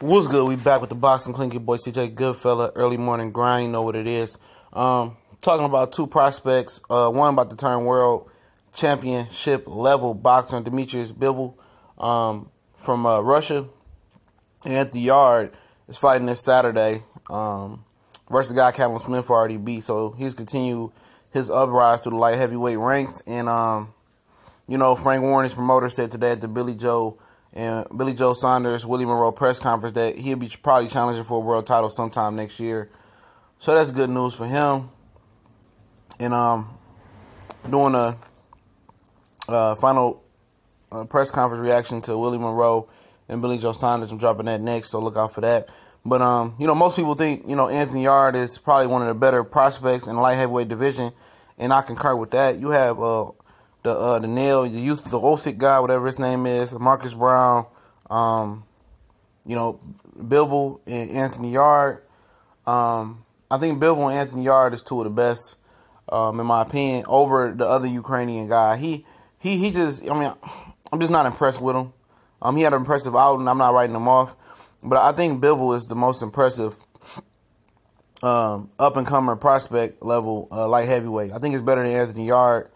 What's good? We back with the boxing clink. Your boy CJ Goodfella. Early morning grind. You know what it is. Talking about two prospects. One about to turn world championship level boxer Dmitry Bivol from Russia. And Anthony Yarde is fighting this Saturday versus the guy Callum Smith already beat. So he's continued his uprise through the light heavyweight ranks. And Frank Warren's promoter said today at the Billy Joe Saunders, Willie Monroe press conference that he'll be probably challenging for a world title sometime next year. So that's good news for him. And doing a final press conference reaction to Willie Monroe and Billy Joe Saunders. I'm dropping that next, so look out for that. But most people think Anthony Yarde is probably one of the better prospects in the light heavyweight division, and I concur with that. You have the nail, the youth, the Olsic guy, whatever his name is, Marcus Brown, Bivol and Anthony Yarde. I think Bivol and Anthony Yarde is two of the best, in my opinion, over the other Ukrainian guy. He just, I'm just not impressed with him. He had an impressive outing. I'm not writing him off, but I think Bivol is the most impressive up-and-comer prospect level light heavyweight. I think it's better than Anthony Yarde.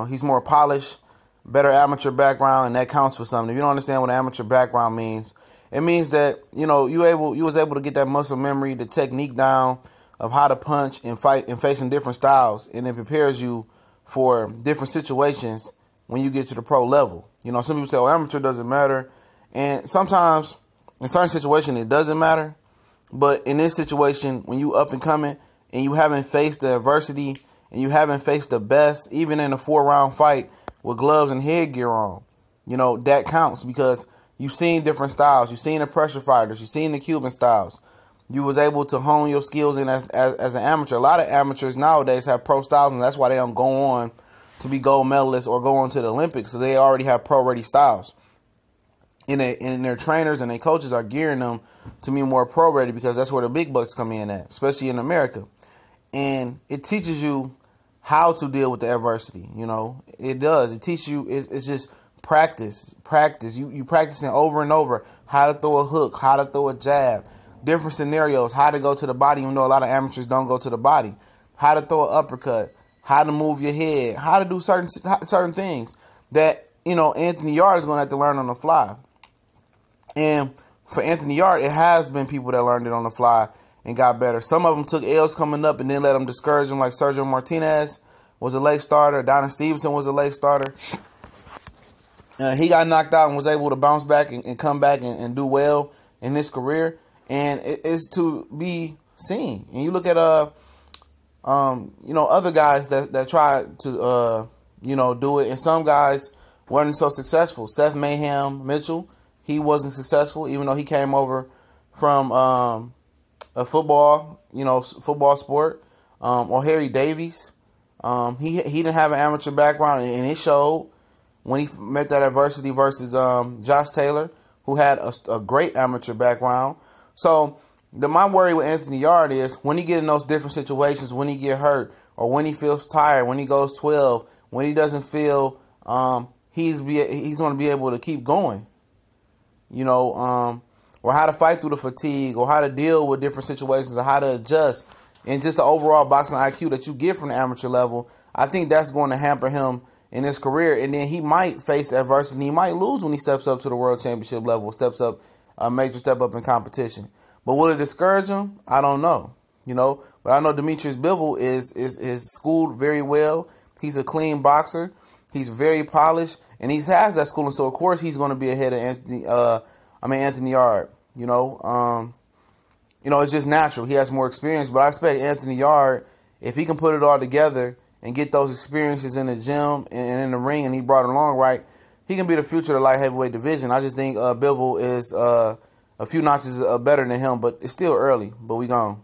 He's more polished, better amateur background, and that counts for something. If you don't understand what amateur background means, it means that you was able to get that muscle memory, the technique down of how to punch and fight and facing different styles, and it prepares you for different situations when you get to the pro level. Some people say, "Oh, amateur doesn't matter," and sometimes in certain situations it doesn't matter. But in this situation, when you up and coming and you haven't faced the adversity and you haven't faced the best, even in a 4-round fight with gloves and headgear on, that counts because you've seen different styles. You've seen the pressure fighters. You've seen the Cuban styles. You was able to hone your skills in as an amateur. A lot of amateurs nowadays have pro styles, and that's why they don't go on to be gold medalists or go on to the Olympics, so they already have pro-ready styles. And their trainers and their coaches are gearing them to be more pro-ready because that's where the big bucks come in at, especially in America. And it teaches you how to deal with the adversity. It does. It teaches you. It's just practice. You practicing over and over how to throw a hook, how to throw a jab, different scenarios, how to go to the body. Even though a lot of amateurs don't go to the body, how to throw an uppercut, how to move your head, how to do certain things that Anthony Yarde is going to have to learn on the fly. And for Anthony Yarde, it has been people that learned it on the fly and got better. Some of them took L's coming up and then let them discourage them, like Sergio Martinez was a late starter. Donna Stevenson was a late starter. He got knocked out and was able to bounce back and come back and do well in his career. And it's to be seen. And you look at other guys that tried to do it, and some guys weren't so successful. Seth Mayhem Mitchell, he wasn't successful, even though he came over from a football sport. Or Harry Davies, he didn't have an amateur background, and it showed when he met that adversity versus Josh Taylor, who had a great amateur background. So my worry with Anthony Yarde is when he get in those different situations, when he get hurt, or when he feels tired, when he goes 12, when he doesn't feel he's going to be able to keep going. Or how to fight through the fatigue, or how to deal with different situations, or how to adjust, and just the overall boxing IQ that you get from the amateur level. I think that's going to hamper him in his career, and then he might face adversity. He might lose when he steps up to the world championship level, steps up a major step up in competition. But will it discourage him? I don't know. But I know Dmitry Bivol is schooled very well. He's a clean boxer. He's very polished, and he has that schooling. So of course he's going to be ahead of Anthony Yarde. It's just natural. He has more experience, but I expect Anthony Yarde, if he can put it all together and get those experiences in the gym and in the ring, and he brought it along right, he can be the future of the light heavyweight division. I just think Bivol is a few notches better than him, but it's still early. But we gone.